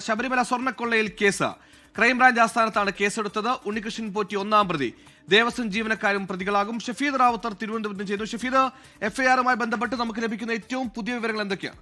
Sabarimala സ്വർണ്ണക്കൊള്ളയിൽ case crime branch ആസ്ഥാനത്താണ് കേസെടുത്തത്. ഉണ്ണികൃഷ്ണൻ പോറ്റി ഒന്നാം പ്രതി. ദേവസ്വം ജീവനക്കാരും പ്രതികളാകും. ഷഫീദ് റാവുത്തർ തിരുവനന്തപുരത്ത് ചെയ്യുന്നു. ഷഫീദ്, എഫ്ഐആറുമായി ബന്ധപ്പെട്ട് നമുക്ക് ലഭിക്കുന്ന ഏറ്റവും പുതിയ വിവരങ്ങൾ എന്തൊക്കെയാണ്?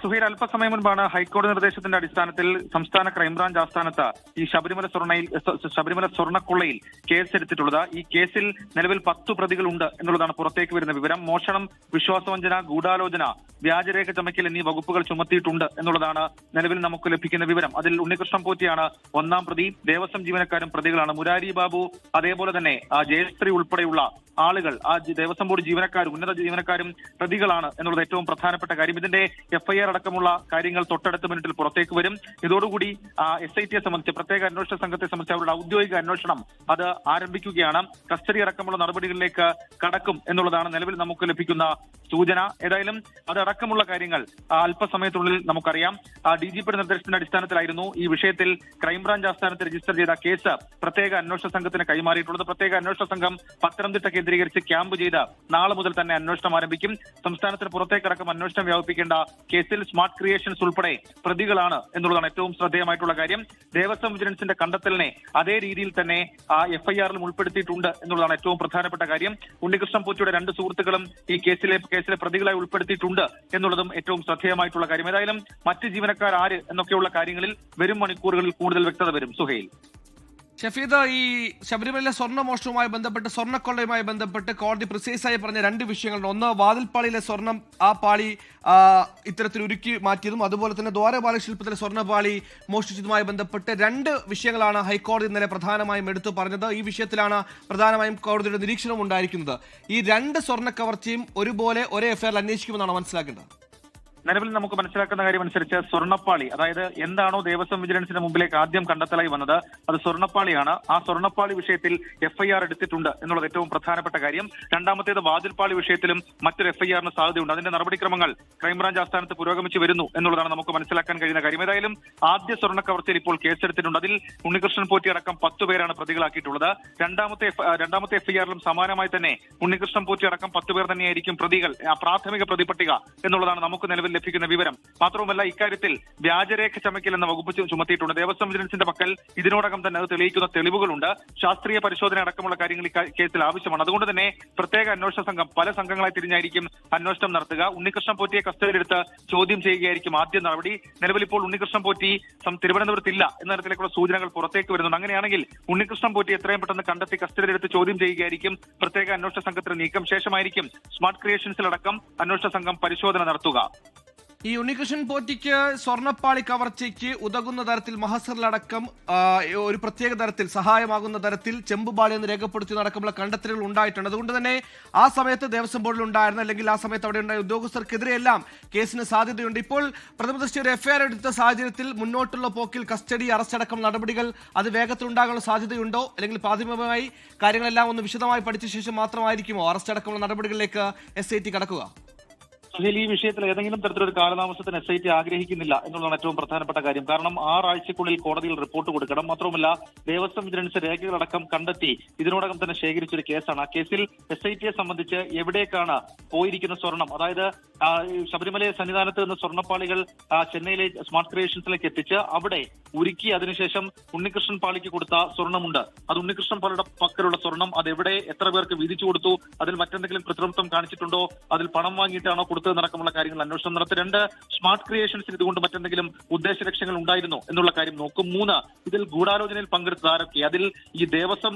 സുഹൈൽ, അല്പസമയം മുൻപാണ് ഹൈക്കോടതി നിർദ്ദേശത്തിന്റെ അടിസ്ഥാനത്തിൽ സംസ്ഥാന ക്രൈംബ്രാഞ്ച് ആസ്ഥാനത്ത് ഈ ശബരിമല സ്വർണ്ണക്കൊള്ളയിൽ കേസെടുത്തിട്ടുള്ളത്. ഈ കേസിൽ നിലവിൽ 10 പ്രതികളുണ്ട് എന്നുള്ളതാണ് പുറത്തേക്ക് വരുന്ന വിവരം. മോഷണം, വിശ്വാസവഞ്ചന, ഗൂഢാലോചന, വ്യാജരേഖ ചമയ്ക്കൽ എന്നീ വകുപ്പുകൾ ചുമത്തിയിട്ടുണ്ട് എന്നുള്ളതാണ് നിലവിൽ നമുക്ക് ലഭിക്കുന്ന വിവരം. അതിൽ ഉണ്ണികൃഷ്ണൻ പോറ്റിയാണ് ഒന്നാം പ്രതി. ദേവസ്വം ജീവനക്കാരും പ്രതികളാണ്. മുരാരി ബാബു, അതേപോലെ തന്നെ ജയശ്രീ ഉൾപ്പെടെയുള്ള ആളുകൾ, ദേവസ്വം ബോർഡ് ജീവനക്കാരും ഉന്നത ജീവനക്കാരും പ്രതികളാണ് എന്നുള്ളത് ഏറ്റവും പ്രധാനപ്പെട്ട കാര്യം. ഇതിന്റെ എഫ്ഐആർ അടക്കമുള്ള കാര്യങ്ങൾ തൊട്ടടുത്ത മിനിറ്റിൽ പുറത്തേക്ക് വരും. ഇതോടുകൂടി SIT സംബന്ധിച്ച്, പ്രത്യേക അന്വേഷണ സംഘത്തെ സംബന്ധിച്ച് അവരുടെ ഔദ്യോഗിക അന്വേഷണം അത് ആരംഭിക്കുകയാണ്. കസ്റ്റഡി അടക്കമുള്ള നടപടികളിലേക്ക് കടക്കും എന്നുള്ളതാണ് നിലവിൽ നമുക്ക് ലഭിക്കുന്ന സൂചന. ഏതായാലും അതടക്കമുള്ള കാര്യങ്ങൾ അല്പസമയത്തിനുള്ളിൽ നമുക്കറിയാം. DGP നിർദ്ദേശത്തിന്റെ അടിസ്ഥാനത്തിലായിരുന്നു ഈ വിഷയത്തിൽ ക്രൈംബ്രാഞ്ച് ആസ്ഥാനത്ത് രജിസ്റ്റർ ചെയ്ത കേസ് പ്രത്യേക അന്വേഷണ സംഘത്തിന് കൈമാറിയിട്ടുള്ളത്. പ്രത്യേക അന്വേഷണ സംഘം പത്തനംതിട്ട കേന്ദ്രീകരിച്ച് ക്യാമ്പ് ചെയ്ത് നാളെ മുതൽ തന്നെ അന്വേഷണം ആരംഭിക്കും. സംസ്ഥാനത്തിന് പുറത്തേക്കടക്കം അന്വേഷണം വ്യാപിപ്പിക്കേണ്ട കേസിൽ സ്മാർട്ട് ക്രിയേഷൻസ് ഉൾപ്പെടെ പ്രതികളാണ് എന്നുള്ളതാണ് ഏറ്റവും ശ്രദ്ധേയമായിട്ടുള്ള കാര്യം. ദേവസ്വം വിജിലൻസിന്റെ കണ്ടെത്തലിനെ അതേ രീതിയിൽ തന്നെ എഫ്ഐആറിലും ഉൾപ്പെടുത്തിയിട്ടുണ്ട് എന്നുള്ളതാണ് ഏറ്റവും പ്രധാനപ്പെട്ട കാര്യം. ഉണ്ണികൃഷ്ണൻ പോറ്റിയുടെ 2 സുഹൃത്തുക്കളും ഈ കേസിലെ പ്രതികളായി ഉൾപ്പെടുത്തിയിട്ടുണ്ട് എന്നുള്ളതും ഏറ്റവും ശ്രദ്ധേയമായിട്ടുള്ള കാര്യം. ഏതായാലും മറ്റ് ജീവനക്കാർ ആര് എന്നൊക്കെയുള്ള കാര്യങ്ങളിൽ വരും മണിക്കൂറുകളിൽ കൂടുതൽ വ്യക്തത വരും. സുഹൈൽ, ഷഫീദ്, ഈ ശബരിമല സ്വർണ്ണമോഷണവുമായി ബന്ധപ്പെട്ട്, സ്വർണ്ണക്കൊള്ളയുമായി ബന്ധപ്പെട്ട് കോടതി പ്രിസൈസായി പറഞ്ഞ 2 വിഷയങ്ങളുണ്ട്. ഒന്ന്, വാതിൽപ്പാളിയിലെ സ്വർണം, ആ പാളി ഇത്തരത്തിൽ ഉരുക്കി മാറ്റിയതും, അതുപോലെ തന്നെ ദ്വാരപാല ശില്പത്തിലെ സ്വർണ്ണപാളി മോഷ്ടിച്ചതുമായി ബന്ധപ്പെട്ട് 2 വിഷയങ്ങളാണ് ഹൈക്കോടതി ഇന്നലെ പ്രധാനമായും എടുത്തു പറഞ്ഞത്. ഈ വിഷയത്തിലാണ് പ്രധാനമായും കോടതിയുടെ നിരീക്ഷണം ഉണ്ടായിരിക്കുന്നത്. ഈ 2 സ്വർണ്ണ കവർച്ചയും ഒരുപോലെ ഒരേ എഫ്ഐആറിൽ അന്വേഷിക്കുമെന്നാണ് മനസ്സിലാക്കേണ്ടത്. നിലവിൽ നമുക്ക് മനസ്സിലാക്കുന്ന കാര്യം അനുസരിച്ച് സ്വർണ്ണപ്പാളി, അതായത് എന്താണോ ദേവസ്വം വിജിലൻസിന് മുമ്പിലേക്ക് ആദ്യം കണ്ടെത്തലായി വന്നത്, അത് സ്വർണ്ണപ്പാളിയാണ്. ആ സ്വർണ്ണപ്പാളി വിഷയത്തിൽ എഫ്ഐആർ എടുത്തിട്ടുണ്ട് എന്നുള്ളത് ഏറ്റവും പ്രധാനപ്പെട്ട കാര്യം. രണ്ടാമത്തേത്, വാതിൽപ്പാളി വിഷയത്തിലും മറ്റൊരു എഫ്ഐആറിന് സാധ്യതയുണ്ട്. അതിന്റെ നടപടിക്രമങ്ങൾ ക്രൈംബ്രാഞ്ച് ആസ്ഥാനത്ത് പുരോഗമിച്ച് വരുന്നു എന്നുള്ളതാണ് നമുക്ക് മനസ്സിലാക്കാൻ കഴിയുന്ന കാര്യം. ഏതായാലും ആദ്യ സ്വർണ്ണ കവർച്ചയിൽ ഇപ്പോൾ കേസെടുത്തിട്ടുണ്ട്. അതിൽ ഉണ്ണികൃഷ്ണൻ പോറ്റി അടക്കം 10 പേരാണ് പ്രതികളാക്കിയിട്ടുള്ളത്. രണ്ടാമത്തെ എഫ്ഐആറിലും സമാനമായി തന്നെ ഉണ്ണികൃഷ്ണൻ പോറ്റി അടക്കം 10 പേർ തന്നെയായിരിക്കും പ്രതികൾ, പ്രാഥമിക പ്രതിപട്ടിക എന്നുള്ളതാണ് നമുക്ക് നിലവിൽ ലഭിക്കുന്ന വിവരം. മാത്രവുമല്ല, ഇക്കാര്യത്തിൽ വ്യാജരേഖ ചമയ്ക്കൽ എന്ന വകുപ്പ് ചുമത്തിയിട്ടുണ്ട്. ദേവസ്വം വിജിലൻസിന്റെ പക്കൽ ഇതിനോടകം തന്നെ അത് തെളിയിക്കുന്ന തെളിവുകളുണ്ട്. ശാസ്ത്രീയ പരിശോധന അടക്കമുള്ള കാര്യങ്ങൾ ഈ കേസിൽ ആവശ്യമാണ്. അതുകൊണ്ട് തന്നെ പ്രത്യേക അന്വേഷണ സംഘം പല സംഘങ്ങളായി തിരിഞ്ഞായിരിക്കും അന്വേഷണം നടത്തുക. ഉണ്ണികൃഷ്ണൻ പോറ്റിയെ കസ്റ്റഡിയിലെടുത്ത് ചോദ്യം ചെയ്യുകയായിരിക്കും ആദ്യ നടപടി. നിലവിൽ ഇപ്പോൾ ഉണ്ണികൃഷ്ണൻ പോറ്റി തിരുവനന്തപുരത്തില്ല എന്ന തരത്തിലേക്കുള്ള സൂചനകൾ പുറത്തേക്ക് വരുന്നുണ്ട്. അങ്ങനെയാണെങ്കിൽ ഉണ്ണികൃഷ്ണൻ പോറ്റി എത്രയും പെട്ടെന്ന് കണ്ടെത്തി കസ്റ്റഡിയിലെടുത്ത് ചോദ്യം ചെയ്യുകയായിരിക്കും പ്രത്യേക അന്വേഷണ സംഘത്തിന് നീക്കം. ശേഷമായിരിക്കും സ്മാർട്ട് ക്രിയേഷൻസിലടക്കം അന്വേഷണ സംഘം പരിശോധന നടത്തുക. ഈ ഉണ്ണികൃഷ്ണൻ പോറ്റിക്ക് സ്വർണ്ണപ്പാളി കവർച്ചയ്ക്ക് ഉതകുന്ന തരത്തിൽ മഹസറിലടക്കം ഒരു പ്രത്യേക തരത്തിൽ സഹായമാകുന്ന തരത്തിൽ ചെമ്പുപാളി എന്ന് രേഖപ്പെടുത്തി നടക്കുമ്പോൾ കണ്ടെത്തലുകൾ ഉണ്ടായിട്ടുണ്ട്. അതുകൊണ്ട് തന്നെ ആ സമയത്ത് ദേവസ്വം ബോർഡിൽ ഉണ്ടായിരുന്ന, അല്ലെങ്കിൽ ആ സമയത്ത് അവിടെ ഉണ്ടായ ഉദ്യോഗസ്ഥർക്കെതിരെയെല്ലാം കേസിന് സാധ്യതയുണ്ട്. ഇപ്പോൾ പ്രഥമദൃഷ്ടി ഒരു എഫ്ഐആർ എടുത്ത സാഹചര്യത്തിൽ മുന്നോട്ടുള്ള പോക്കിൽ കസ്റ്റഡി, അറസ്റ്റ് അടക്കം നടപടികൾ അത് വേഗത്തിലുണ്ടാകാനുള്ള സാധ്യതയുണ്ടോ? അല്ലെങ്കിൽ പ്രാഥമികമായി കാര്യങ്ങളെല്ലാം ഒന്ന് വിശദമായി പഠിച്ച ശേഷം മാത്രമായിരിക്കുമോ അറസ്റ്റ് അടക്കമുള്ള നടപടികളിലേക്ക് SIT കടക്കുക? സുഹേൽ, ഈ വിഷയത്തിൽ ഏതെങ്കിലും തരത്തിലൊരു കാലതാമസത്തിന് SIT ആഗ്രഹിക്കുന്നില്ല എന്നുള്ളതാണ് ഏറ്റവും പ്രധാനപ്പെട്ട കാര്യം. കാരണം 6 ആഴ്ചക്കുള്ളിൽ കോടതിയിൽ റിപ്പോർട്ട് കൊടുക്കണം. മാത്രവുമല്ല, ദേവസ്വം വിജിലൻസ് രേഖകളടക്കം കണ്ടെത്തി ഇതിനോടകം തന്നെ ശേഖരിച്ചൊരു കേസാണ്. ആ കേസിൽ SITയെ സംബന്ധിച്ച് എവിടേക്കാണ് പോയിരിക്കുന്ന സ്വർണം, അതായത് ശബരിമല സന്നിധാനത്ത് നിന്ന് സ്വർണ്ണപ്പാളികൾ ചെന്നൈയിലെ സ്മാർട്ട് ക്രിയേഷൻസിലേക്ക് എത്തിച്ച് അവിടെ ഉരുക്കി അതിനുശേഷം ഉണ്ണികൃഷ്ണൻ പാളിക്ക് കൊടുത്ത സ്വർണ്ണമുണ്ട്. അത് ഉണ്ണികൃഷ്ണൻ പാളിയുടെ പക്കലുള്ള സ്വർണം അതെവിടെ, എത്ര പേർക്ക് വീതിച്ചു കൊടുത്തു, അതിൽ മറ്റെന്തെങ്കിലും കൃത്രിമത്വം കാണിച്ചിട്ടുണ്ടോ, അതിൽ പണം വാങ്ങിയിട്ടാണോ നടക്കമുള്ള കാര്യങ്ങൾ അന്വേഷണം നടത്തി. 2, സ്മാർട്ട് ക്രിയേഷൻസിന് ഇതുകൊണ്ട് മറ്റെന്തെങ്കിലും ഉദ്ദേശ ലക്ഷ്യങ്ങൾ ഉണ്ടായിരുന്നോ എന്നുള്ള കാര്യം നോക്കും. 3, ഇതിൽ ഗൂഢാലോചനയിൽ പങ്കെടുത്ത ആരൊക്കെ, അതിൽ ഈ ദേവസ്വം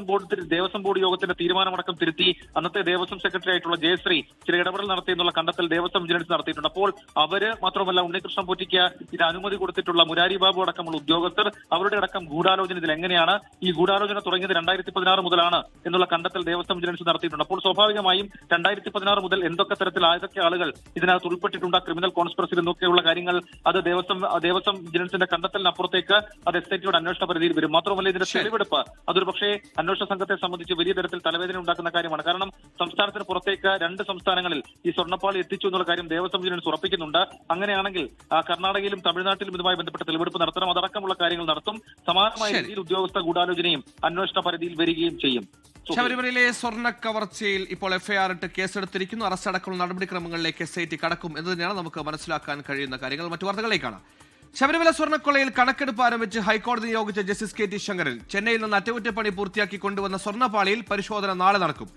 ബോർഡ് യോഗത്തിന്റെ തീരുമാനമടക്കം തിരുത്തി അന്നത്തെ ദേവസ്വം സെക്രട്ടറി ആയിട്ടുള്ള ജയശ്രീ ചില ഇടപെടൽ നടത്തിയെന്നുള്ള കണ്ടെത്തൽ ദേവസ്വം വിജിലൻസ് നടത്തിയിട്ടുണ്ട്. അപ്പോൾ അവര് മാത്രമല്ല, ഉണ്ണികൃഷ്ണൻ പോറ്റിക്ക് ഇത് അനുമതി കൊടുത്തിട്ടുള്ള മുരാരി ബാബു അടക്കമുള്ള ഉദ്യോഗസ്ഥർ, അവരുടെ അടക്കം ഗൂഢാലോചന ഇതിൽ എങ്ങനെയാണ്, ഈ ഗൂഢാലോചന തുടങ്ങിയത് 2016 മുതലാണ് എന്നുള്ള കണ്ടെത്തൽ ദേവസ്വം വിജിലൻസ് നടത്തിയിട്ടുണ്ട്. അപ്പോൾ സ്വാഭാവികമായും 2016 മുതൽ എന്തൊക്കെ തരത്തിൽ ആയതൊക്കെ ആളുകൾ ഇതിനകത്ത് ഉൾപ്പെട്ടിട്ടുണ്ട്, ക്രിമിനൽ കോൺസ്പിറസിൽ എന്നൊക്കെയുള്ള കാര്യങ്ങൾ, അത് ദേവസ്വം വിജിലൻസിന്റെ കണ്ടെത്തലിനപ്പുറത്തേക്ക് അത് SITയുടെ അന്വേഷണ പരിധിയിൽ വരും. മാത്രമല്ല, ഇതിന്റെ തെളിവെടുപ്പ് അതൊരു പക്ഷേ അന്വേഷണ സംഘത്തെ സംബന്ധിച്ച് വലിയ തരത്തിൽ തലവേദന ഉണ്ടാക്കുന്ന കാര്യമാണ്. കാരണം സംസ്ഥാനത്തിന് പുറത്തേക്ക് 2 സംസ്ഥാനങ്ങളിൽ ഈ സ്വർണ്ണപ്പാളി എത്തിച്ചു എന്നുള്ള കാര്യം ദേവസ്വം വിജിലൻസ് ഉറപ്പിക്കുന്നുണ്ട്. അങ്ങനെയാണെങ്കിൽ കർണാടകയിലും തമിഴ്നാട്ടിലും ഇതുമായി ബന്ധപ്പെട്ട തെളിവെടുപ്പ് നടത്തണം, അതടക്കമുള്ള കാര്യങ്ങൾ നടത്തും. സമാനമായ രീതിയിൽ ഉദ്യോഗസ്ഥ ഗൂഢാലോചനയും അന്വേഷണ പരിധിയിൽ വരികയും ചെയ്യും. ശബരിമലയിലെ സ്വർണ്ണ കവർച്ചയിൽ ഇപ്പോൾ എഫ്ഐആർ ഇട്ട് കേസെടുത്തിരിക്കുന്നു. അറസ്റ്റ് അടക്കമുള്ള നടപടിക്രമങ്ങളിലേക്ക് SIT കടക്കും എന്ന് തന്നെയാണ് നമുക്ക് മനസ്സിലാക്കാൻ കഴിയുന്ന കാര്യങ്ങൾ. മറ്റു വാർത്തകളിലേക്കാണ്. ശബരിമല സ്വർണ്ണക്കൊള്ളയിൽ കണക്കെടുപ്പ് ആരംഭിച്ച് ഹൈക്കോടതി നിയോഗിച്ച ജസ്റ്റിസ് കെ ടി ശങ്കരൻ ചെന്നൈയിൽ നിന്ന് അറ്റകുറ്റപ്പണി പൂർത്തിയാക്കി കൊണ്ടുവന്ന സ്വർണ്ണപ്പാളിയിൽ പരിശോധന നാളെ നടക്കും.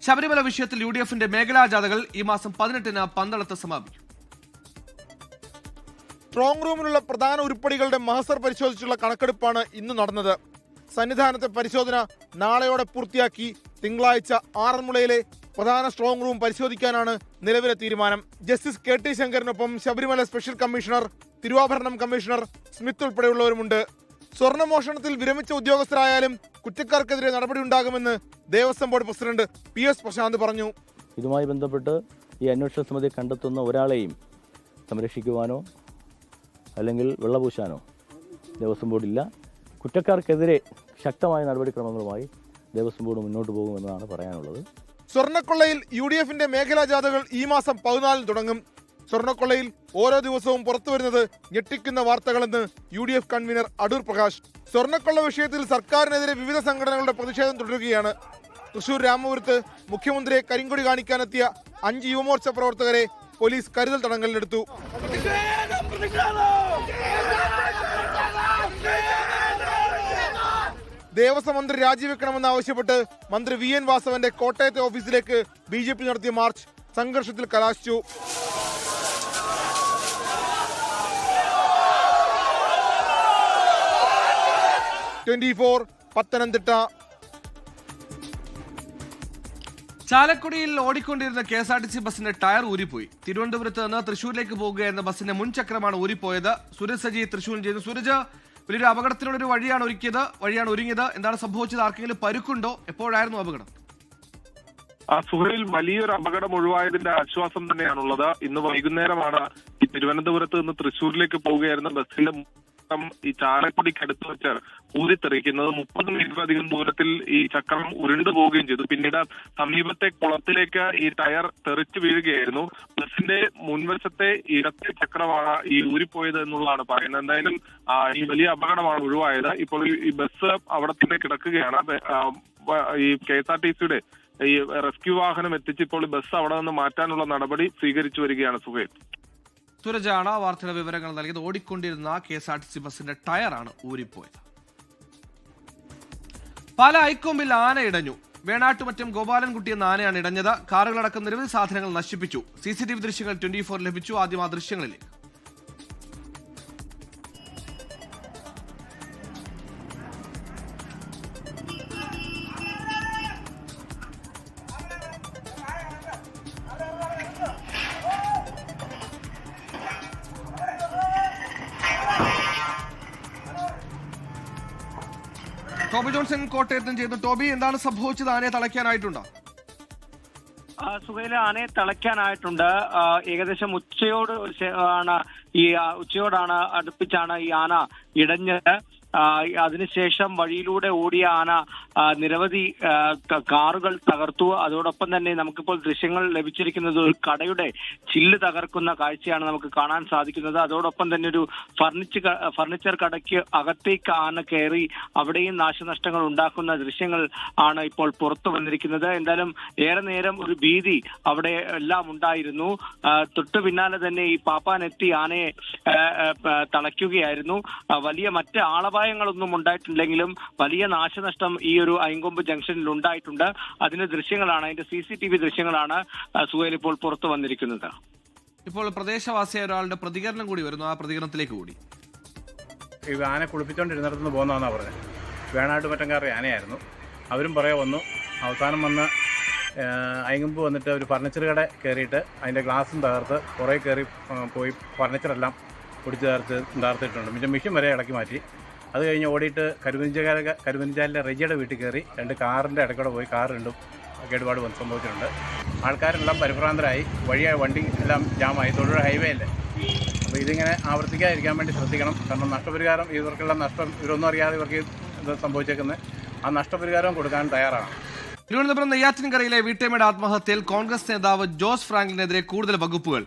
ശബരിമല വിഷയത്തിൽ UDFന്റെ മേഖലാ ജാഥകൾ ഈ മാസം 18-ന് പന്തളത്ത് സമാപിക്കും. സ്ട്രോങ് റൂമിലുള്ള പ്രധാന ഉരുപ്പടികളുടെ മഹസർ പരിശോധിച്ചുള്ള കണക്കെടുപ്പാണ് ഇന്ന് നടന്നത്. സന്നിധാനത്തെ പരിശോധന നാളെയോടെ പൂർത്തിയാക്കി തിങ്കളാഴ്ച ആറന്മുളയിലെ പ്രധാന സ്ട്രോങ് റൂം പരിശോധിക്കാനാണ് നിലവിലെ തീരുമാനം. ജസ്റ്റിസ് കെ ടി ശങ്കറിനൊപ്പം ശബരിമല സ്പെഷ്യൽ കമ്മീഷണർ, തിരുവാഭരണം കമ്മീഷണർ സ്മിത്ത് ഉൾപ്പെടെയുള്ളവരുമുണ്ട്. സ്വർണ്ണമോഷണത്തിൽ വിരമിച്ച ഉദ്യോഗസ്ഥരായാലും കുറ്റക്കാർക്കെതിരെ നടപടിയുണ്ടാകുമെന്ന് Devaswom board president PS Prashanth പറഞ്ഞു. ഇതുമായി ബന്ധപ്പെട്ട് ഈ അന്വേഷണ സമിതി കണ്ടെത്തുന്ന ഒരാളെയും സംരക്ഷിക്കുവാനോ അല്ലെങ്കിൽ വെള്ളപൂശാനോ ദേവസ്വം ബോർഡില്ല. കുറ്റക്കാർക്കെതിരെ ശക്തമായ നടപടിക്രമങ്ങളുമായി ദേവസ്വം ബോർഡ് മുന്നോട്ട് പോകുമെന്നാണ് പറയാനുള്ളത്. സ്വർണ്ണക്കൊള്ളയിൽ UDFന്റെ മേഖലാ ജാഥകൾ ഈ മാസം 14-ന് തുടങ്ങും. സ്വർണ്ണക്കൊള്ളയിൽ ഓരോ ദിവസവും പുറത്തുവരുന്നത് ഞെട്ടിക്കുന്ന വാർത്തകളെന്ന് UDF കൺവീനർ അടൂർ പ്രകാശ്. സ്വർണ്ണക്കൊള്ള വിഷയത്തിൽ സർക്കാരിനെതിരെ വിവിധ സംഘടനകളുടെ പ്രതിഷേധം തുടരുകയാണ്. തൃശൂർ രാമപുരത്ത് മുഖ്യമന്ത്രിയെ കരിങ്കൊടി കാണിക്കാനെത്തിയ 5 യുവമോർച്ച പ്രവർത്തകരെ പോലീസ് കരുതൽ തടങ്കലിലെടുത്തു. ദേവസ്വം മന്ത്രി രാജിവെക്കണമെന്നാവശ്യപ്പെട്ട് മന്ത്രി VN വാസവന്റെ കോട്ടയത്തെ ഓഫീസിലേക്ക് BJP നടത്തിയ മാർച്ച് സംഘർഷത്തിൽ കലാശിച്ചു. പത്തനംതിട്ട. ചാലക്കുടിയിൽ ഓടിക്കൊണ്ടിരുന്ന KSRTC ബസിന്റെ ടയർ ഊരിപ്പോയി. തിരുവനന്തപുരത്ത് നിന്ന് തൃശൂരിലേക്ക് പോകുകയായിരുന്ന ബസിന്റെ മുൻചക്രമാണ് ഊരിപ്പോയത്. സൂരജ് സജി തൃശൂരിൽ ചെയ്തു. സൂരജ്, വലിയൊരു അപകടത്തിനുള്ളൊരു വഴിയാണ് ഒരുങ്ങിയത്. എന്താണ് സംഭവിച്ചത്? ആർക്കെങ്കിലും പരുക്കുണ്ടോ? എപ്പോഴായിരുന്നു അപകടം? സുഹൈൽ, വലിയൊരു അപകടം ഒഴിവായതിന്റെ ആശ്വാസം തന്നെയാണുള്ളത്. ഇന്ന് വൈകുന്നേരമാണ് ഈ തിരുവനന്തപുരത്ത് നിന്ന് തൃശ്ശൂരിലേക്ക് പോവുകയായിരുന്ന ബസ്സിന്റെ ഈ ചാലക്കുടിക്കടുത്ത് വെച്ച് ഊരിത്തെറിക്കുന്നത്. 30 മീറ്ററിലധികം ദൂരത്തിൽ ഈ ചക്രം ഉരുണ്ടു പോവുകയും ചെയ്തു. പിന്നീട് സമീപത്തെ കുളത്തിലേക്ക് ഈ ടയർ തെറിച്ചു വീഴുകയായിരുന്നു. ബസ്സിന്റെ മുൻവശത്തെ ഇടത്തെ ചക്രമാണ് ഈ ഊരിപ്പോയത് എന്നുള്ളതാണ് പറയുന്നത്. എന്തായാലും ഈ വലിയ അപകടമാണ് ഒഴിവായത്. ഇപ്പോൾ ഈ ബസ് അവിടെ തന്നെ കിടക്കുകയാണ്. ഈ KSRTCയുടെ ഈ റെസ്ക്യൂ വാഹനം എത്തിച്ചിപ്പോൾ ബസ് അവിടെ നിന്ന് മാറ്റാനുള്ള നടപടി സ്വീകരിച്ചു വരികയാണ്. സുഹൈൽ, സൂരജാണ് വാർത്തയുടെ വിവരങ്ങൾ നൽകിയത്. ഓടിക്കൊണ്ടിരുന്ന KSRTC ബസിന്റെ ടയറാണ് ഊരിപ്പോയത്. പാല ഐക്കൊമ്പിൽ ആന ഇടഞ്ഞു. വേണാട്ടുമറ്റം ഗോപാലൻകുട്ടി എന്ന ആനയാണ് ഇടഞ്ഞത്. കാറുകളടക്കം നിരവധി സാധനങ്ങൾ നശിപ്പിച്ചു. CCTV ദൃശ്യങ്ങൾ 24 ലഭിച്ചു. ആദ്യം ആ ദൃശ്യങ്ങളിലേക്ക്. ടോബി ജോൺസൺ കോട്ടയത്തും ചെയ്തു. ടോബി, എന്താണ് സംഭവിച്ചത്? ആനയെ തളയ്ക്കാനായിട്ടുണ്ടോ? സുഹൈല, ആനയെ തളയ്ക്കാനായിട്ടുണ്ട്. ഏകദേശം ഉച്ചയോടാണ് അടുപ്പിച്ചാണ് ഈ ആന ഇടഞ്ഞത്. അതിനുശേഷം വഴിയിലൂടെ ഓടിയ ആന നിരവധി കാറുകൾ തകർത്തു. അതോടൊപ്പം തന്നെ നമുക്കിപ്പോൾ ദൃശ്യങ്ങൾ ലഭിച്ചിരിക്കുന്നത് ഒരു കടയുടെ ചില്ല് തകർക്കുന്ന കാഴ്ചയാണ് നമുക്ക് കാണാൻ സാധിക്കുന്നത്. അതോടൊപ്പം തന്നെ ഒരു ഫർണിച്ചർ കടയ്ക്ക് അകത്തേക്ക് ആന കയറി അവിടെയും നാശനഷ്ടങ്ങൾ ഉണ്ടാക്കുന്ന ദൃശ്യങ്ങൾ ആണ് ഇപ്പോൾ പുറത്തു വന്നിരിക്കുന്നത്. എന്തായാലും ഏറെ നേരം ഒരു ഭീതി അവിടെ എല്ലാം ഉണ്ടായിരുന്നു. തൊട്ടു പിന്നാലെ തന്നെ ഈ പാപ്പാനെത്തി ആനയെ തളയ്ക്കുകയായിരുന്നു. വലിയ മറ്റ് ആളപായങ്ങളൊന്നും ഉണ്ടായിട്ടില്ലെങ്കിലും വലിയ നാശനഷ്ടം ഈ ഒരു ഐങ്കൊമ്പ് ജംഗ്ഷനിൽ ഉണ്ടായിട്ടുണ്ട്. അതിന്റെ ദൃശ്യങ്ങളാണ്, അതിന്റെ CCTV ദൃശ്യങ്ങളാണ് സുഹൈൽ ഇപ്പോൾ പുറത്തു വന്നിരിക്കുന്നത്. ഇപ്പോൾ പ്രദേശവാസിയായ ഒരാളുടെ പ്രതികരണം കൂടി വരുന്നു. ആ പ്രതികരണത്തിലേക്ക് കൂടി. ഈ ആന കുളിപ്പിച്ചുകൊണ്ടിരുന്നിടത്തുനിന്ന് പോകുന്നതെന്നാണ് പറഞ്ഞത്. വേണാട്ടുമറ്റംകാരുടെ ആനയായിരുന്നു. അവരും പറയാൻ വന്നു. അവസാനം വന്ന് ഐങ്കൊമ്പ് വന്നിട്ട് ഒരു ഫർണിച്ചർ കട കയറിയിട്ട് അതിൻ്റെ ഗ്ലാസും തകർത്ത് കുറേ കയറി പോയി ഫർണിച്ചറെല്ലാം പൊടിച്ച് തകർത്തിട്ടുണ്ട്. പിന്നെ മിഷൻ വരെ ഇടയ്ക്ക് മാറ്റി. അത് കഴിഞ്ഞ് ഓടിയിട്ട് കരുവഞ്ചാലിലെ റെജിയുടെ വീട്ടിൽ കയറി 2 കാറിൻ്റെ ഇടയ്ക്കൂടെ പോയി കാർ രണ്ടും കേടുപാട് സംഭവിച്ചിട്ടുണ്ട്. ആൾക്കാരെല്ലാം പരിഭ്രാന്തരായി. വണ്ടി എല്ലാം ജാമായി. തൊഴിൽ ഹൈവേ അല്ലേ. അപ്പോൾ ഇതിങ്ങനെ ആവർത്തിക്കാതിരിക്കാൻ വേണ്ടി ശ്രദ്ധിക്കണം. കാരണം നഷ്ടപരിഹാരം ഇവർക്കെല്ലാം നഷ്ടം ഇവരൊന്നും അറിയാതെ ഇവർക്ക് ഇത് സംഭവിച്ചേക്കുന്നത്. ആ നഷ്ടപരിഹാരം കൊടുക്കാൻ തയ്യാറാണ്. തിരുവനന്തപുരം നെയ്യാറ്റിൻകരയിലെ വീട്ടമ്മയുടെ ആത്മഹത്യയിൽ കോൺഗ്രസ് നേതാവ് ജോസ് ഫ്രാങ്ക്ലിനെതിരെ കൂടുതൽ വകുപ്പുകൾ.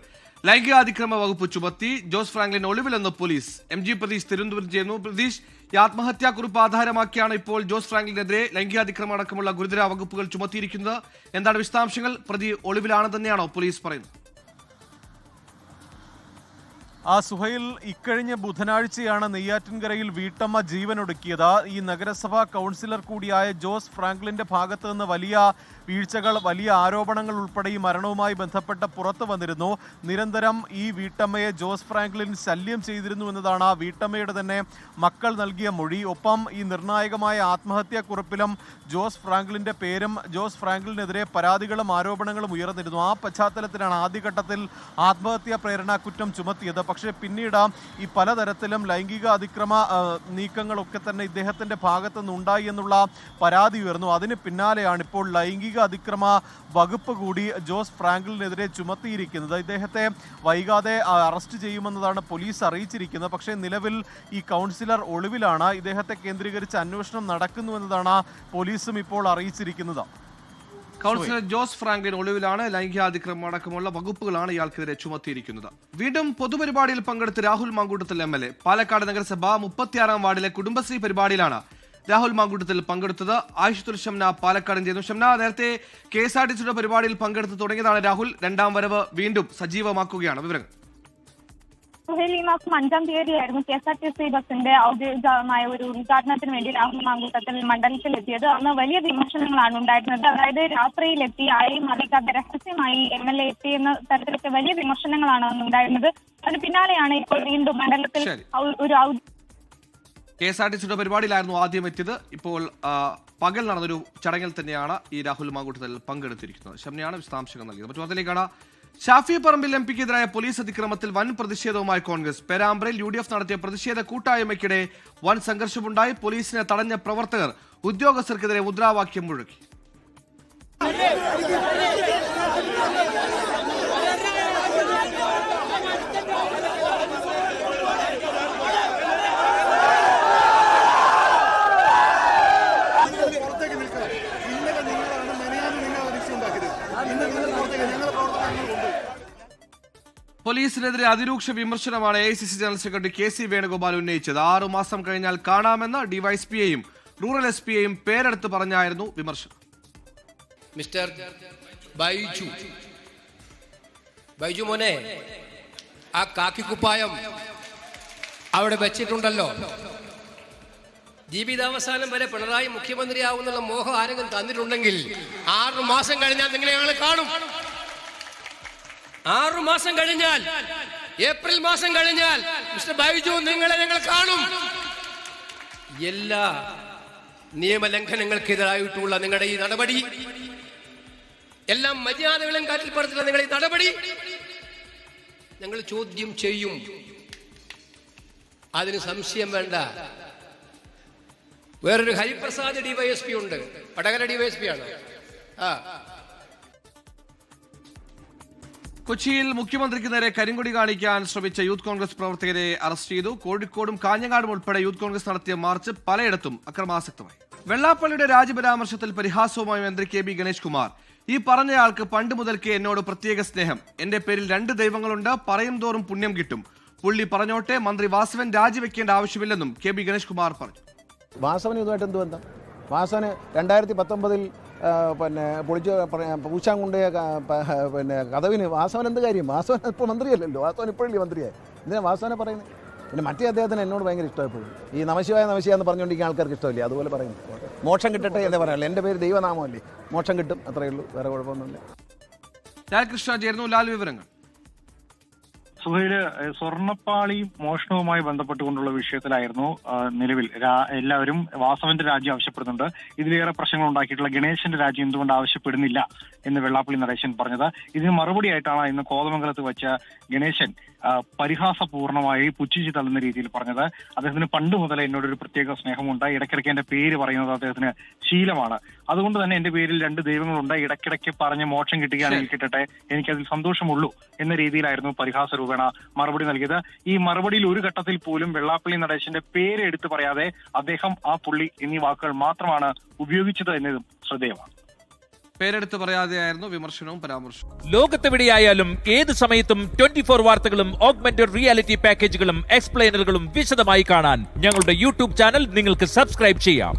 ലൈംഗികാതിക്രമ വകുപ്പ് ചുമത്തി. ജോസ് ഫ്രാങ്ക്ലിൻ ഒളിവിലെന്ന് പോലീസ്. MG പ്രതീഷ് തിരുവനന്തപുരം ചെയ്യുന്നു. പ്രതീഷ്, ഈ ആത്മഹത്യാക്കുറിപ്പ് ആധാരമാക്കിയാണ് ഇപ്പോൾ ജോസ് ഫ്രാങ്ക്ലിനെതിരെ ലൈംഗികാതിക്രമം അടക്കമുള്ള ഗുരുതര വകുപ്പുകൾ ചുമത്തിയിരിക്കുന്നത്. എന്താണ് വിശദാംശങ്ങൾ? പ്രതി ഒളിവിലാണെന്ന് തന്നെയാണോ പോലീസ് പറയുന്നത്? സുഹൈൽ, ഇക്കഴിഞ്ഞ ബുധനാഴ്ചയാണ് നെയ്യാറ്റിൻകരയിൽ വീട്ടമ്മ ജീവനൊടുക്കിയത്. ഈ നഗരസഭാ കൗൺസിലർ കൂടിയായ ജോസ് ഫ്രാങ്ക്ലിന്റെ ഭാഗത്ത് നിന്ന് വലിയ വീഴ്ചകൾ, വലിയ ആരോപണങ്ങൾ ഉൾപ്പെടെ ഈ മരണവുമായി ബന്ധപ്പെട്ട് പുറത്തു വന്നിരുന്നു. നിരന്തരം ഈ വീട്ടമ്മയെ ജോസ് ഫ്രാങ്ക്ലിൻ ശല്യം ചെയ്തിരുന്നു എന്നതാണ് ആ വീട്ടമ്മയുടെ തന്നെ മക്കൾ നൽകിയ മൊഴി. ഒപ്പം ഈ നിർണായകമായ ആത്മഹത്യാക്കുറിപ്പിലും ജോസ് ഫ്രാങ്ക്ലിന്റെ പേരും ജോസ് ഫ്രാങ്ക്ലിനെതിരെ പരാതികളും ആരോപണങ്ങളും ഉയർന്നിരുന്നു. ആ പശ്ചാത്തലത്തിലാണ് ആദ്യഘട്ടത്തിൽ ആത്മഹത്യാ പ്രേരണ കുറ്റം ചുമത്തിയത്. പക്ഷേ പിന്നീട് ഈ പലതരത്തിലും ലൈംഗിക അതിക്രമ നീക്കങ്ങളൊക്കെ തന്നെ ഇദ്ദേഹത്തിന്റെ ഭാഗത്തുനിന്ന് ഉണ്ടായി എന്നുള്ള പരാതി ഉയർന്നു. അതിന് പിന്നാലെയാണ് ഇപ്പോൾ ലൈംഗിക അതിക്രമ വകുപ്പ് കൂടി ജോസ് ഫ്രാങ്ക്ലിനെതിരെ ചുമത്തിയിരിക്കുന്നത്. ഇദ്ദേഹത്തെ വൈകാതെ അറസ്റ്റ് ചെയ്യുമെന്നതാണ് പോലീസ് അറിയിച്ചിരിക്കുന്നത്. പക്ഷേ നിലവിൽ ഈ കൗൺസിലർ ഒളിവിലാണ്. ഇദ്ദേഹത്തെ കേന്ദ്രീകരിച്ച് അന്വേഷണം നടക്കുന്നുവെന്നതാണ് പോലീസും ഇപ്പോൾ അറിയിച്ചിരിക്കുന്നത്. കൗൺസിലർ ജോസ് ഫ്രാങ്ക്ലിൻ ഒളിവിലാണ്. ലൈംഗികാതിക്രമം അടക്കമുള്ള വകുപ്പുകളാണ് ഇയാൾക്കെതിരെ ചുമത്തിയിരിക്കുന്നത്. വീണ്ടും പൊതുപരിപാടിയിൽ പങ്കെടുത്ത് രാഹുൽ മാങ്കൂട്ടത്തിൽ MLA. പാലക്കാട് നഗരസഭ 36-ാം വാർഡിലെ കുടുംബശ്രീ പരിപാടിയിലാണ് രാഹുൽ മാങ്കൂട്ടത്തിൽ പങ്കെടുത്തത്. ആയിഷത്തുൽ ഷംന പാലക്കാട് ചെയ്യുന്നു. ഷംന, നേരത്തെ KSRTCയുടെ പരിപാടിയിൽ പങ്കെടുത്ത് തുടങ്ങിയതാണ് രാഹുൽ. രണ്ടാം വരവ് വീണ്ടും സജീവമാക്കുകയാണ്. വിവരങ്ങൾ. ഈ മാസം 5-ാം തീയതിയായിരുന്നു KSRTC ബസിന്റെ ഔദ്യോഗികമായ ഒരു ഉദ്ഘാടനത്തിന് വേണ്ടി രാഹുൽ മാങ്കൂട്ടത്തിൽ മണ്ഡലത്തിലെത്തിയത്. അന്ന് വലിയ വിമർശനങ്ങളാണ് ഉണ്ടായിരുന്നത്. അതായത് രാത്രിയിലെത്തി, ആരെയും അറിയിക്കാതെ രഹസ്യമായി MLA എത്തിയെന്ന തരത്തിലൊക്കെ വലിയ വിമർശനങ്ങളാണ് അന്ന് ഉണ്ടായിരുന്നത്. അതിന് പിന്നാലെയാണ് ഇപ്പോൾ വീണ്ടും മണ്ഡലത്തിൽ ഒരു KSRTCയുടെ പരിപാടിയിലായിരുന്നു ആദ്യം എത്തിയത്. ഇപ്പോൾ പകൽ നടന്നൊരു ചടങ്ങിൽ തന്നെയാണ് ഈ രാഹുൽ മാങ്കൂട്ടത്തിൽ പങ്കെടുത്തിരിക്കുന്നത്. ഷംനയാണ് വിശദാംശങ്ങൾ നൽകിയത്. മറ്റു വാർത്തയിലേക്കാണ്. ഷാഫി പറമ്പിൽ MPക്കെതിരായ പോലീസ് അതിക്രമത്തിൽ വൻ പ്രതിഷേധവുമായി കോൺഗ്രസ്. പേരാമ്പ്രയിൽ UDF നടത്തിയ പ്രതിഷേധ കൂട്ടായ്മയ്ക്കിടെ വൻ സംഘർഷമുണ്ടായി. പോലീസിനെ തടഞ്ഞ പ്രവർത്തകർ ഉദ്യോഗസ്ഥർക്കെതിരെ മുദ്രാവാക്യം മുഴക്കി. പോലീസിനെതിരെ അതിരൂക്ഷ വിമർശനമാണ് AICC general secretary KC Venugopal ഉന്നയിച്ചത്. 6 മാസം കഴിഞ്ഞാൽ കാണാമെന്ന് DYSPയെയും റൂറൽ SPയെയും പേരെടുത്ത് പറഞ്ഞായിരുന്നു വിമർശനം. മിസ്റ്റർ ബൈജു മോനെ, ആ കാക്കിക്കുപ്പായം അവിടെ വെച്ചിട്ടുണ്ടല്ലോ. ജീവിതാവസാനം വരെ പിണറായി മുഖ്യമന്ത്രിയാവുന്നുള്ള മോഹം ആരെങ്കിലും തന്നിട്ടുണ്ടെങ്കിൽ 6 മാസം കഴിഞ്ഞാൽ നിങ്ങളെ ഞങ്ങൾ കാണും. 6 മാസം കഴിഞ്ഞാൽ, ഏപ്രിൽ മാസം കഴിഞ്ഞാൽ മിസ്റ്റർ ബൈജു നിങ്ങളെ ഞങ്ങൾ കാണും. എല്ലാ നിയമലംഘനങ്ങൾക്കെതിരായിട്ടുള്ള നിങ്ങളുടെ ഈ നടപടി, എല്ലാ മര്യാദകളും കാറ്റിൽപ്പെടുത്തുന്ന നിങ്ങളുടെ ഈ നടപടി ഞങ്ങൾ ചോദ്യം ചെയ്യും. അതിന് സംശയം വേണ്ട. വേറൊരു ഹരിപ്രസാദ് DYSP ഉണ്ട്, വടകര DYSP ആണ്. കൊച്ചിയിൽ മുഖ്യമന്ത്രിക്ക് നേരെ കരിങ്കൊടി കാണിക്കാൻ ശ്രമിച്ച യൂത്ത് കോൺഗ്രസ് പ്രവർത്തകരെ അറസ്റ്റ് ചെയ്തു. കോഴിക്കോടും കാഞ്ഞങ്ങാടും ഉൾപ്പെടെ യൂത്ത് കോൺഗ്രസ് നടത്തിയ മാർച്ച് പലയിടത്തും അക്രമാസക്തമായി. വെള്ളാപ്പള്ളിയുടെ രാജ്യപരാമർശത്തിൽ പരിഹാസവുമായി മന്ത്രി KB ഗണേഷ് കുമാർ. ഈ പറഞ്ഞയാൾക്ക് പണ്ട് മുതൽക്കേ എന്നോട് പ്രത്യേക സ്നേഹം. എന്റെ പേരിൽ 2 ദൈവങ്ങളുണ്ട്, പറയും തോറും പുണ്യം കിട്ടും. പുള്ളി പറഞ്ഞോട്ടെ, മന്ത്രി വാസവൻ രാജിവെക്കേണ്ട ആവശ്യമില്ലെന്നും KB ഗണേഷ് കുമാർ പറഞ്ഞു. വാസവന് ഇതുമായിട്ട് എന്ത് ബന്ധം? വാസവന് 2019 പൊളിച്ച് പൂച്ചാങ്കുണ്ടയ കഥവിന് വാസവൻ എന്ത് കാര്യം? വാസവൻ ഇപ്പോൾ മന്ത്രിയല്ലല്ലോ. വാസവൻ ഇപ്പോഴല്ലേ മന്ത്രിയായി. എന്തിനാ വാസവനെ പറയുന്നത്? പിന്നെ മറ്റേ അദ്ദേഹത്തിന് എന്നോട് ഭയങ്കര ഇഷ്ടമായപ്പോഴും ഈ നമശിവായ എന്ന് പറഞ്ഞുകൊണ്ടിരിക്കുന്ന ആൾക്കാർക്ക് ഇഷ്ടമില്ലേ? അതുപോലെ പറയുന്നു. മോക്ഷം കിട്ടട്ടെ എന്ന് പറയാമല്ലോ. എൻ്റെ പേര് ദൈവനാമമല്ലേ, മോക്ഷം കിട്ടും, അത്രയേ ഉള്ളൂ, വേറെ കുഴപ്പമൊന്നുമില്ല. ലാൽകൃഷ്ണ ചേർന്നു. ലാൽ, വിവരങ്ങൾ. സുഹൈല്, സ്വർണ്ണപ്പാളി മോഷണവുമായി ബന്ധപ്പെട്ടുകൊണ്ടുള്ള വിഷയത്തിലായിരുന്നു നിലവിൽ എല്ലാവരും വാസവന്റെ രാജി ആവശ്യപ്പെടുന്നുണ്ട്. ഇതിലേറെ പ്രശ്നങ്ങൾ ഉണ്ടാക്കിയിട്ടുള്ള ഗണേശന്റെ രാജി എന്തുകൊണ്ട് ആവശ്യപ്പെടുന്നില്ല എന്ന് വെള്ളാപ്പള്ളി നടേശൻ പറഞ്ഞത്. ഇതിന് മറുപടിയായിട്ടാണ് ഇന്ന് കോതമംഗലത്ത് വെച്ച ഗണേശൻ പരിഹാസപൂർണമായി പുച്ഛിച്ച് തള്ളുന്ന രീതിയിൽ പറഞ്ഞത്. അദ്ദേഹത്തിന് പണ്ട് മുതലേ എന്നോടൊരു പ്രത്യേക സ്നേഹമുണ്ട്. ഇടയ്ക്കിടയ്ക്ക് എന്റെ പേര് പറയുന്നത് അദ്ദേഹത്തിന് ശീലമാണ്. അതുകൊണ്ട് തന്നെ എന്റെ പേരിൽ 2 ദൈവങ്ങളുണ്ട്. ഇടയ്ക്കിടയ്ക്ക് പറഞ്ഞ് മോക്ഷം കിട്ടുകയാണെങ്കിൽ കിട്ടട്ടെ, എനിക്കതിൽ സന്തോഷമുള്ളൂ എന്ന രീതിയിലായിരുന്നു പരിഹാസ രൂപേണ മറുപടി നൽകിയത്. ഈ മറുപടിയിൽ ഒരു ഘട്ടത്തിൽ പോലും വെള്ളാപ്പള്ളി നടേശന്റെ പേര് എടുത്തു പറയാതെ അദ്ദേഹം ആ പുള്ളി എന്നീ വാക്കുകൾ മാത്രമാണ് ഉപയോഗിച്ചത് എന്നതും ശ്രദ്ധേയമാണ്. പേരെടുത്ത് പറയാതെയായിരുന്നു വിമർശനവും പരാമർശവും. ലോകത്തെവിടെയായാലും ഏത് സമയത്തും 24 വാർത്തകളും ഓഗ്മെന്റഡ് റിയാലിറ്റി പാക്കേജുകളും എക്സ്പ്ലെയിനറുകളും വിശദമായി കാണാൻ ഞങ്ങളുടെ YouTube ചാനൽ നിങ്ങൾക്ക് സബ്സ്ക്രൈബ് ചെയ്യാം.